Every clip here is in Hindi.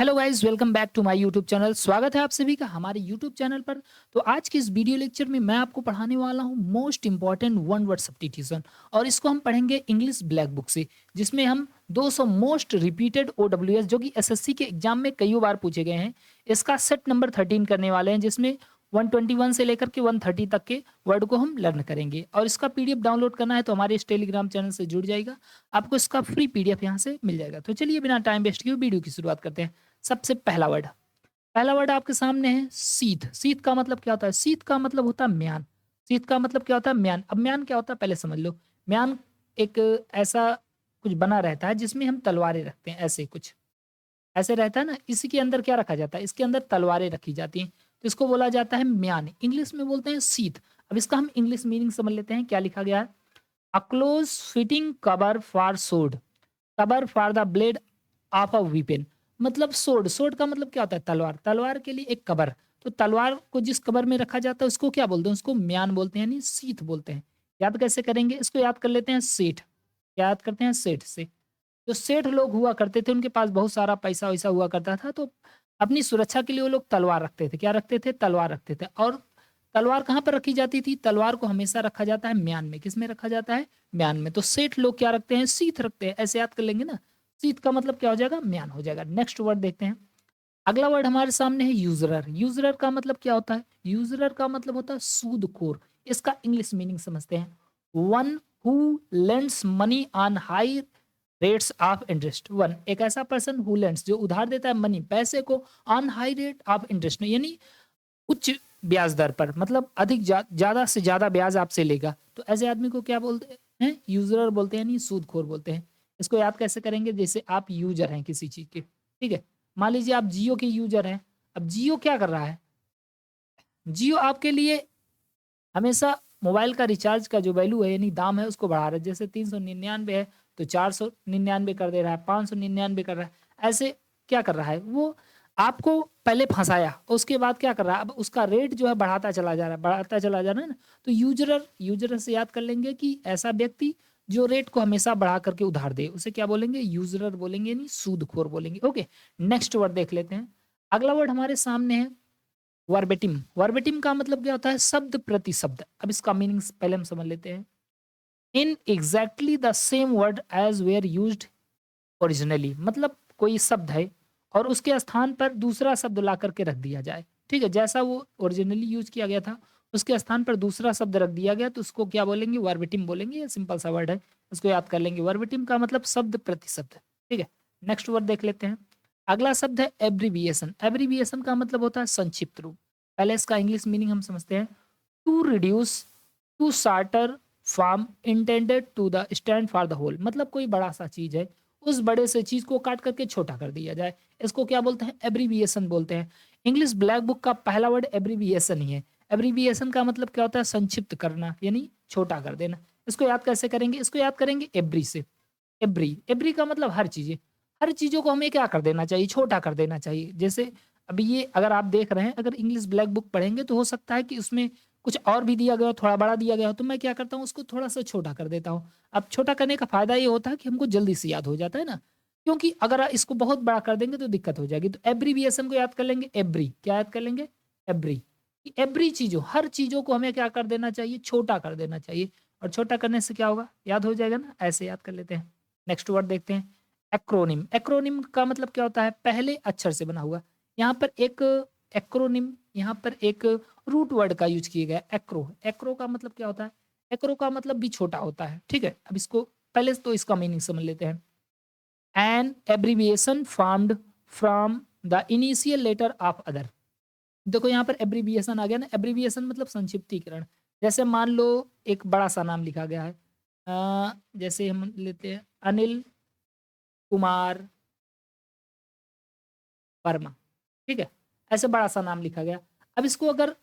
Hello guys, welcome back to my YouTube channel. स्वागत है आप सभी का हमारे यूट्यूब चैनल पर। तो आज के इस वीडियो लेक्चर में मैं आपको पढ़ाने वाला हूं most important one word substitution, और इसको हम पढ़ेंगे इंग्लिश ब्लैक बुक से, जिसमें हम 200 मोस्ट रिपीटेड ओडब्ल्यूएस जो कि एसएससी के एग्जाम में कई बार पूछे गए हैं, इसका सेट नंबर 13 करने वाले हैं, जिसमें 121 से लेकर के 130 तक के वर्ड को हम लर्न करेंगे। और इसका पीडीएफ डाउनलोड करना है तो हमारे इस टेलीग्राम चैनल से जुड़ जाएगा, आपको इसका फ्री पीडीएफ यहाँ से मिल जाएगा। तो चलिए बिना टाइम वेस्ट किए वीडियो की शुरुआत करते हैं। सबसे पहला वर्ड आपके सामने है शीत। शीत का मतलब क्या होता है? शीत का मतलब होता है म्यान। शीत का मतलब क्या होता है? म्यान। अब म्यान क्या होता है पहले समझ लो। म्यान एक ऐसा कुछ बना रहता है जिसमें हम तलवारें रखते हैं, ऐसे कुछ ऐसे रहता है ना। इसी के अंदर क्या रखा जाता है? इसके अंदर तलवारें रखी जाती हैं, तो इसको बोला जाता है म्यान। इंग्लिश में बोलते हैं शीत। अब इसका हम इंग्लिश मीनिंग समझ लेते हैं, क्या लिखा गया है। A close fitting cover for sword, cover for the blade of a weapon. मतलब सोड, सोड का मतलब क्या होता है? तलवार। तलवार के लिए एक कवर, तो तलवार को जिस कवर में रखा जाता है उसको क्या बोलते हैं? उसको म्यान बोलते हैं, यानी शीत बोलते हैं। याद कैसे करेंगे? इसको याद कर लेते हैं सेठ। याद करते हैं सेठ से। जो सेठ लोग हुआ करते थे उनके पास बहुत सारा पैसा वैसा हुआ करता था, तो अपनी सुरक्षा के लिए वो लोग तलवार रखते थे। क्या रखते थे? तलवार रखते थे। और तलवार कहाँ पर रखी जाती थी? तलवार को हमेशा रखा जाता है म्यान में। किस में रखा जाता है? म्यान में। तो सेठ लोग क्या रखते हैं? शीत रखते हैं। ऐसे याद कर लेंगे ना। शीत का मतलब क्या हो जाएगा? म्यान हो जाएगा। नेक्स्ट वर्ड देखते हैं। अगला वर्ड हमारे सामने है यूजरर। यूजरर का मतलब क्या होता है? यूजरर का मतलब होता है सूदखोर। इसका इंग्लिश मीनिंग समझते हैं। One who lends money on high rates of interest. One एक ऐसा पर्सन हु लेंड्स जो उधार देता है मनी पैसे को, on high rate of interest यानी उच्च ब्याज दर पर, मतलब अधिक ज्यादा से ज्यादा ब्याज आपसे लेगा, तो ऐसे आदमी को क्या बोलते हैं? यूजरर बोलते हैं, यानी सूदखोर बोलते हैं। इसको याद कैसे करेंगे? जैसे आप यूजर हैं किसी चीज के, ठीक है। मान लीजिए आप जियो के यूजर हैं। अब जियो क्या कर रहा है? जियो आपके लिए हमेशा मोबाइल का रिचार्ज का जो वैल्यू है यानी दाम है उसको बढ़ा रहा है। जैसे 399 है तो 499 कर दे रहा है, 599 कर रहा है। ऐसे क्या कर रहा है वो? आपको पहले फंसाया, उसके बाद क्या कर रहा है? अब उसका रेट जो है बढ़ाता चला जा रहा है, बढ़ाता चला जा रहा है ना। तो यूजरर, यूजरर से याद कर लेंगे कि ऐसा व्यक्ति जो रेट को हमेशा बढ़ा करके उधार दे, उसे क्या बोलेंगे? यूजरर बोलेंगे, यानी सूदखोर बोलेंगे। ओके, नेक्स्ट वर्ड देख लेते हैं। अगला वर्ड हमारे सामने है वर्बेटिम। वर्बेटिम का मतलब क्या होता है? शब्द प्रति शब्द। अब इसका मीनिंग पहले हम समझ लेते हैं। In exactly the same word as were used originally. मतलब कोई शब्द है और उसके स्थान पर दूसरा शब्द ला करके रख दिया जाए, ठीक है। जैसा वो ओरिजिनली यूज किया गया था उसके स्थान पर दूसरा शब्द रख दिया गया, तो उसको क्या बोलेंगे? वर्बेटिम बोलेंगे। ये सिंपल सा वर्ड है, इसको याद कर लेंगे। वर्बेटिम का मतलब शब्द प्रति शब्द, ठीक है। नेक्स्ट वर्ड देख लेते हैं। अगला शब्द है एब्रीविएशन। एब्रीविएशन का मतलब होता है संक्षिप्त रूप। पहले इसका इंग्लिश मीनिंग हम समझते हैं। To reduce, to shorter form intended to the stand for the whole. मतलब कोई बड़ा सा चीज है, उस बड़े से चीज को काट करके छोटा कर दिया जाए, इसको क्या बोलते हैं? एब्रीविएशन बोलते हैं। इंग्लिश ब्लैक बुक का पहला वर्ड एब्रीविएशन ही है। एब्रीविएशन का मतलब क्या होता है? संक्षिप्त करना, यानी छोटा कर देना। इसको याद कैसे करेंगे? इसको याद करेंगे एब्री से। एब्री, एब्री का मतलब हर चीजें। हर चीजों को हमें क्या कर देना चाहिए? छोटा कर देना चाहिए। जैसे अभी ये अगर आप देख रहे हैं, अगर इंग्लिश ब्लैक बुक पढ़ेंगे तो हो सकता है कि उसमें कुछ और भी दिया गया हो, थोड़ा बड़ा दिया गया हो, तो मैं क्या करता हूँ उसको थोड़ा सा छोटा कर देता हूँ। अब छोटा करने का फायदा ये होता है कि हमको जल्दी से याद हो जाता है ना, क्योंकि अगर इसको बहुत बड़ा कर देंगे तो दिक्कत हो जाएगी। तो एब्रीविएशन को याद कर लेंगे एब्री। क्या याद कर लेंगे? एब्री। एवरी चीजों, हर चीजों को हमें क्या कर देना चाहिए? छोटा कर देना चाहिए। और छोटा करने से क्या होगा? याद हो जाएगा ना। ऐसे याद कर लेते हैं। नेक्स्ट वर्ड देखते हैं। एक्रोनिम। एक्रोनिम का मतलब क्या होता है? पहले अक्षर से बना हुआ। यहाँ पर एक एक्रोनिम, यहाँ पर एक रूट वर्ड का यूज किया गया एक्रो। एक्रो का मतलब क्या होता है? एक्रो का मतलब भी छोटा होता है, ठीक है। अब इसको पहले तो इसका मीनिंग समझ लेते हैं। An abbreviation formed from the initial letter of other. देखो यहाँ पर एब्रीविएशन आ गया ना। एब्रीविएशन मतलब संक्षिप्तीकरण। जैसे मान लो एक बड़ा सा नाम लिखा गया है, जैसे हम लेते हैं अनिल कुमार वर्मा, ठीक है। ऐसे बड़ा सा नाम लिखा गया। अब इसको अगर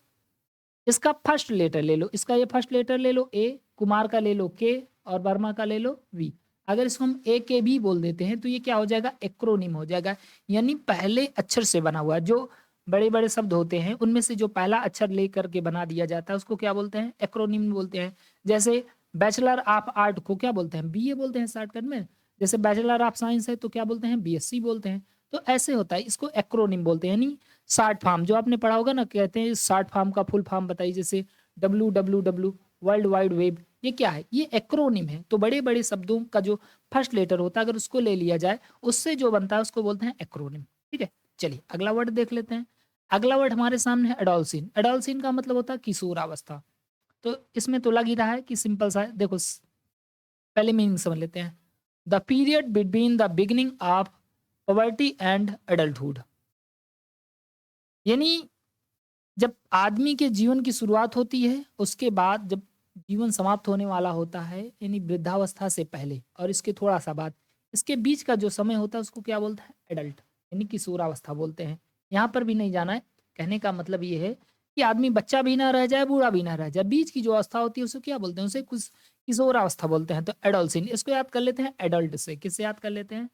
इसका फर्स्ट लेटर ले लो, इसका ये फर्स्ट लेटर ले लो ए, कुमार का ले लो के, और वर्मा का ले लो वी। अगर इसको हम ए के भी बोल देते हैं तो ये क्या हो जाएगा? एक्रोनिम हो जाएगा। यानी पहले अक्षर से बना हुआ। जो बड़े बड़े शब्द होते हैं उनमें से जो पहला अक्षर ले करके बना दिया जाता है उसको क्या बोलते हैं? एक्रोनिम बोलते हैं। जैसे बैचलर ऑफ आर्ट को क्या बोलते हैं? बीए बोलते हैं शॉर्टकट में। जैसे बैचलर ऑफ साइंस है तो क्या बोलते हैं? बीएससी बोलते हैं। तो ऐसे होता है, इसको एक्रोनिम बोलते हैं, यानी शॉर्ट फॉर्म। जो आपने पढ़ा होगा ना, कहते हैं शॉर्ट फॉर्म का फुल फॉर्म बताइए, जैसे WWW, वर्ल्ड वाइड वेब, ये क्या है? ये एक्रोनिम है। तो बड़े बड़े शब्दों का जो फर्स्ट लेटर होता है, अगर उसको ले लिया जाए, उससे जो बनता है उसको बोलते हैं एक्रोनिम। ठीक है, चलिए अगला वर्ड देख लेते हैं। अगला वर्ड हमारे सामने है एडोलसिन। एडोलसिन का मतलब होता है किशोरावस्था। तो इसमें तो लग ही रहा है कि सिंपल सा है। देखो पहले मीनिंग समझ लेते हैं। The period between the beginning of poverty and adulthood, यानी जब आदमी के जीवन की शुरुआत होती है, उसके बाद जब जीवन समाप्त होने वाला होता है, यानी वृद्धावस्था से पहले और इसके थोड़ा सा बाद, इसके बीच का जो समय होता है उसको क्या बोलते हैं? एडल्ट, यानी किशोरावस्था बोलते हैं। यहाँ पर भी नहीं जाना है। कहने का मतलब ये है कि आदमी बच्चा भी ना रह जाए, बूढ़ा भी ना रह जाए, बीच की जो अवस्था होती है उसे क्या बोलते हैं? उसे कुछ किशोरावस्था बोलते हैं। तो एडोलसिन, इसको याद कर लेते हैं एडल्ट से। किससे याद कर लेते हैं?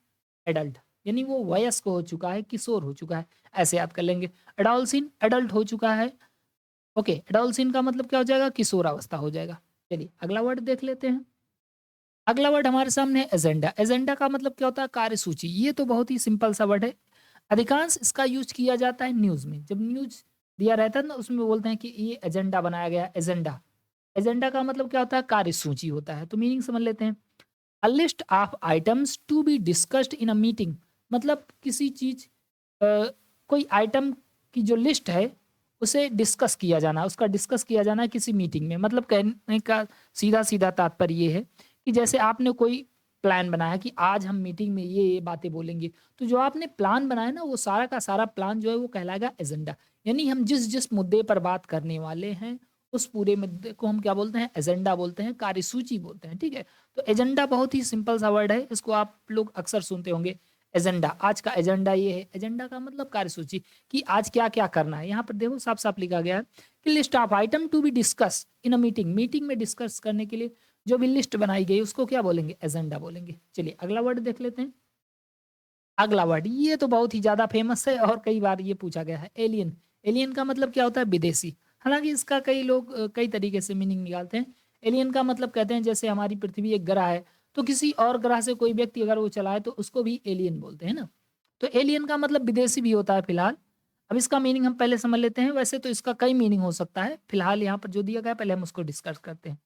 एडल्ट, यानी वो वयस्क हो चुका है, किशोर हो चुका है, ऐसे याद कर लेंगे। एडोलसिन एडल्ट हो चुका है। ओके, एडोलसिन का मतलब क्या हो जाएगा? किशोरावस्था हो जाएगा। चलिए अगला वर्ड देख लेते हैं। अगला वर्ड हमारे सामने है एजेंडा। एजेंडा का मतलब क्या होता है? कार्यसूची। ये तो बहुत ही सिंपल सा वर्ड है। अधिकांश इसका यूज किया जाता है न्यूज़ में। जब न्यूज़ दिया रहता है ना, उसमें बोलते हैं कि ये एजेंडा बनाया गया, एजेंडा। एजेंडा का मतलब क्या होता है? कार्यसूची होता है। तो मीनिंग समझ लेते हैं। A list of items to be discussed in a meeting, मतलब किसी चीज कोई आइटम की जो लिस्ट है उसे डिस्कस किया जाना, उसका डिस्कस किया जाना है किसी मीटिंग में। मतलब कहने का सीधा सीधा तात्पर्य ये है कि जैसे आपने कोई प्लान बनाया कि आज हम मीटिंग में ये बातें बोलेंगे, तो जो आपने प्लान बनाया ना, वो सारा का सारा प्लान जो है वो कहलाएगा एजेंडा। यानी हम जिस जिस मुद्दे पर बात करने वाले हैं, उस पूरे मुद्दे को हम क्या बोलते हैं? एजेंडा बोलते हैं, कार्यसूची बोलते हैं। ठीक है, तो एजेंडा बहुत ही सिंपल सा वर्ड है, इसको आप लोग अक्सर सुनते होंगे। एजेंडा, आज का एजेंडा ये है। एजेंडा का मतलब कार्यसूची, कि आज क्या क्या करना है। यहाँ पर देखो साफ साफ लिखा गया है कि list of item to be discuss in a meeting. Meeting में डिस्कस करने के लिए जो भी लिस्ट बनाई गई उसको क्या बोलेंगे? एजेंडा बोलेंगे। चलिए अगला वर्ड देख लेते हैं। अगला वर्ड ये तो बहुत ही ज्यादा फेमस है और कई बार ये पूछा गया है, एलियन। एलियन का मतलब क्या होता है? विदेशी। हालांकि इसका कई लोग कई तरीके से मीनिंग निकालते हैं। एलियन का मतलब कहते हैं जैसे हमारी पृथ्वी एक ग्रह है, तो किसी और ग्रह से कोई व्यक्ति अगर वो चलाए तो उसको भी एलियन बोलते हैं ना। तो एलियन का मतलब विदेशी भी होता है फिलहाल। अब इसका मीनिंग हम पहले समझ लेते हैं। वैसे तो इसका कई मीनिंग हो सकता है, फिलहाल यहाँ पर जो दिया गया है पहले हम उसको डिस्कस करते हैं।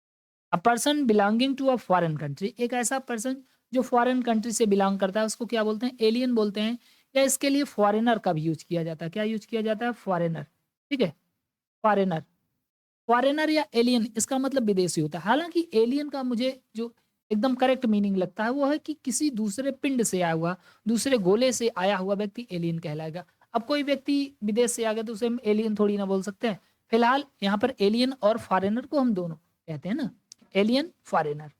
A person belonging to a foreign country, एक ऐसा पर्सन जो फॉरेन कंट्री से बिलोंग करता है उसको क्या बोलते हैं? एलियन बोलते हैं। या इसके लिए फॉरेनर का भी यूज किया जाता है। क्या यूज किया जाता है? फॉरेनर। ठीक है, फॉरेनर। फॉरेनर या एलियन, इसका मतलब विदेशी होता है। हालांकि एलियन का मुझे जो एकदम करेक्ट मीनिंग लगता है वो है कि किसी दूसरे पिंड से आया हुआ, दूसरे गोले से आया हुआ व्यक्ति एलियन कहलाएगा। अब कोई व्यक्ति विदेश से आ गया तो उसे हम एलियन थोड़ी ना बोल सकते हैं। फिलहाल यहाँ पर एलियन और फॉरेनर को हम दोनों कहते हैं ना, एलियन फॉरेनर।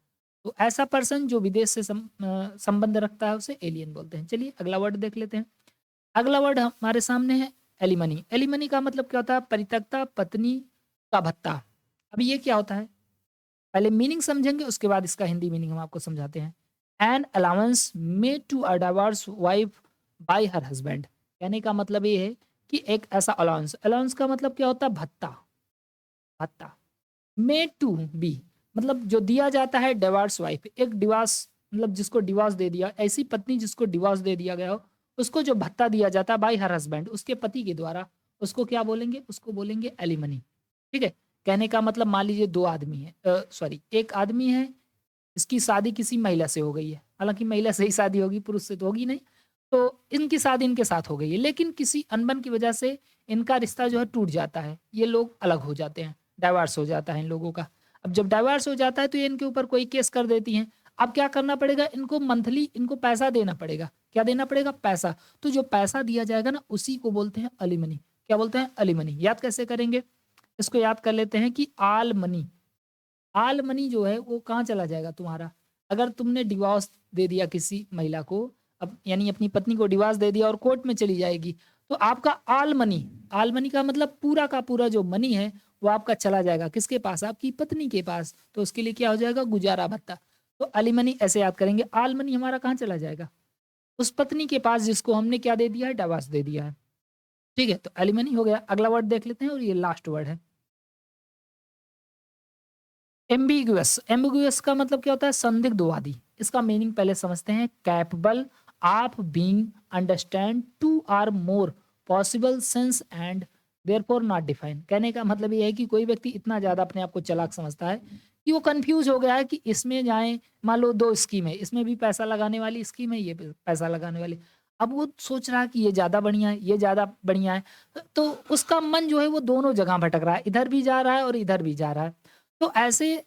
तो ऐसा पर्सन जो विदेश से संबंध रखता है उसे एलियन बोलते हैं। चलिए अगला वर्ड देख लेते हैं। अगला वर्ड हमारे सामने है एलिमनी। एलिमनी का मतलब क्या होता है? परित्यक्ता पत्नी का भत्ता। अब ये क्या होता है? पहले मीनिंग समझेंगे, उसके बाद इसका हिंदी मीनिंग हम आपको समझाते हैं। An allowance made to a divorce wife by her husband. कहने का मतलब ये है कि एक ऐसा अलाउंस, अलाउंस का मतलब क्या होता है? भत्ता। भत्ता मेड टू बी, मतलब जो दिया जाता है डिवोर्स वाइफ, एक डिवोर्स मतलब जिसको डिवोर्स दे दिया, ऐसी पत्नी जिसको डिवोर्स दे दिया गया हो, उसको जो भत्ता दिया जाता है बाय हर हस्बैंड, उसके पति के द्वारा, उसको क्या बोलेंगे? उसको बोलेंगे एलिमनी। ठीक है, कहने का मतलब मान लीजिए दो आदमी है, सॉरी एक आदमी है, इसकी शादी किसी महिला से हो गई है। हालांकि महिला से ही शादी होगी, पुरुष से तो होगी नहीं। तो इनकी शादी इनके साथ हो गई है, लेकिन किसी अनबन की वजह से इनका रिश्ता जो है टूट जाता है, ये लोग अलग हो जाते हैं, डाइवोर्स हो जाता है इन लोगों का। अब जब डाइवोर्स हो जाता है तो ये इनके ऊपर कोई केस कर देती हैं। अब क्या करना पड़ेगा? इनको मंथली इनको पैसा देना पड़ेगा। क्या देना पड़ेगा? पैसा। तो जो पैसा दिया जाएगा ना, उसी को बोलते हैं अलिमनी। क्या बोलते हैं? अलिमनी। याद कैसे करेंगे? इसको याद कर लेते हैं कि आल मनी, आल मनी जो है वो कहाँ चला जाएगा तुम्हारा? अगर तुमने डिवोर्स दे दिया किसी महिला को, अब यानी अपनी पत्नी को डिवोर्स दे दिया और कोर्ट में चली जाएगी, तो आपका आल मनी, आल मनी का मतलब पूरा का पूरा जो मनी है वो आपका चला जाएगा किसके पास? आपकी पत्नी के पास। तो उसके लिए क्या हो जाएगा? गुजारा भत्ता। तो अलिमनी ऐसे याद करेंगे। आल मनी हमारा कहाँ चला जाएगा? उस पत्नी के पास जिसको हमने क्या दे दिया है? डिवोर्स दे दिया है। ठीक है, तो एलिमनी हो गया। अगला वर्ड देख लेते हैं और ये लास्ट वर्ड है एम्बिगुअस। एम्बिगुअस का मतलब क्या होता है? संदिग्धवादी। इसका मीनिंग पहले समझते हैं। कैपेबल आप being understand two or more possible sense and therefore not define. कहने का मतलब ये है कि कोई व्यक्ति इतना ज़्यादा अपने आप को चालाक समझता है कि वो कंफ्यूज हो गया है कि इसमें जाएँ, मान लो 2 स्कीम है, इसमें भी पैसा लगाने वाली स्कीम है, ये भी पैसा लगाने वाली। अब वो सोच रहा है कि ये ज़्यादा बढ़िया है, ये ज़्यादा बढ़िया है, तो उसका मन जो है वो दोनों जगह भटक रहा है, इधर भी जा रहा है और इधर भी जा रहा है। तो ऐसे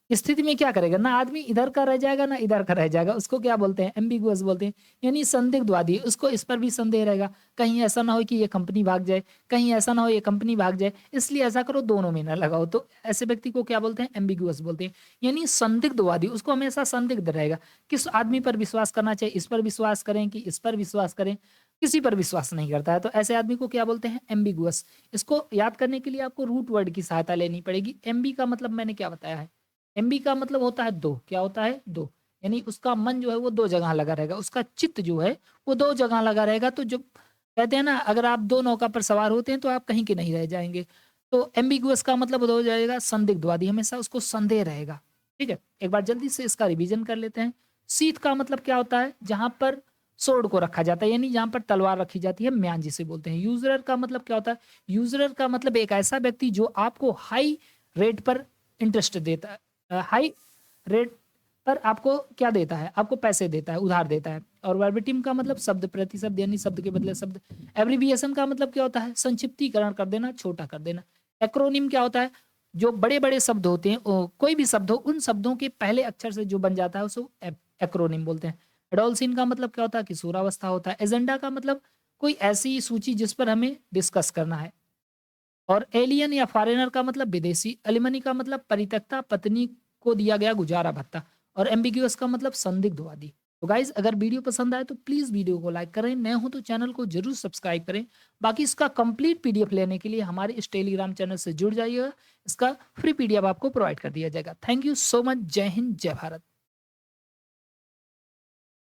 स्थिति में क्या करेगा, ना आदमी इधर का रह जाएगा, ना इधर का रह जाएगा। उसको क्या बोलते हैं, एम्बिगुअस बोलते हैं, यानी संदिग्धवादी। उसको इस पर भी संदेह रहेगा, कहीं ऐसा ना हो कि ये कंपनी भाग जाए, कहीं ऐसा ना हो ये कंपनी भाग जाए, इसलिए ऐसा करो, दोनों में ना लगाओ। तो ऐसे व्यक्ति को क्या बोलते हैं, एम्बिगुअस बोलते हैं, यानी संदिग्धवादी। उसको हमेशा संदिग्ध रहेगा, किस आदमी पर विश्वास करना चाहिए, इस पर विश्वास करें कि इस पर विश्वास करें, किसी पर विश्वास नहीं करता है। तो ऐसे आदमी को क्या बोलते हैं, एम्बिगुअस। इसको याद करने के लिए आपको रूट वर्ड की सहायता लेनी पड़ेगी। एमबी का मतलब मैंने क्या बताया है, एमबी का मतलब होता है दो। क्या होता है, दो। यानी उसका मन जो है वो दो जगह लगा रहेगा, उसका चित्त जो है वो दो जगह लगा रहेगा। तो जो कहते हैं ना, अगर आप दो नौका पर सवार होते हैं तो आप कहीं के नहीं रह जाएंगे। तो एम्बिगुअस का मतलब हो जाएगा संदिग्धवादी, हमेशा उसको संदेह रहेगा। ठीक है, एक बार जल्दी से इसका रिवीजन कर लेते हैं। शीत का मतलब क्या होता है, जहां पर सोर्ड को रखा जाता है, यानी जहां पर तलवार रखी जाती है, म्यान जिसे बोलते हैं। यूजरर का मतलब क्या होता है, यूजरर का मतलब एक ऐसा व्यक्ति जो आपको हाई रेट पर इंटरेस्ट देता है, हाई रेट पर आपको क्या देता है, आपको पैसे देता है, उधार देता है। और वर्बेटिम का मतलब शब्द प्रति शब्द, यानी शब्द के बदले शब्द। एब्रिविएशन का मतलब क्या होता है, संक्षिप्तीकरण कर देना, छोटा कर देना। एक्रोनिम क्या होता है, जो बड़े बड़े शब्द होते हैं, कोई भी शब्द हो, उन शब्दों के पहले अक्षर से जो बन जाता है उसको एक्रोनिम बोलते हैं। एडोलसिन का मतलब क्या होता है, किशोरावस्था होता है। एजेंडा का मतलब कोई ऐसी सूची जिस पर हमें डिस्कस करना है। और एलियन या फॉरेनर का मतलब विदेशी। एलिमनी का मतलब परित्यक्ता पत्नी को दिया गया गुजारा भत्ता। और एम्बिग्यूअस का मतलब संदिग्धवादी। तो गाइज, अगर वीडियो पसंद आए तो प्लीज वीडियो को लाइक करें, नए हो तो चैनल को जरूर सब्सक्राइब करें। बाकी इसका कंप्लीट पीडीएफ लेने के लिए हमारे इस टेलीग्राम चैनल से जुड़ जाइएगा। इसका फ्री पीडीएफ आपको प्रोवाइड कर दिया जाएगा। Thank you so much. जय हिंद, जय भारत।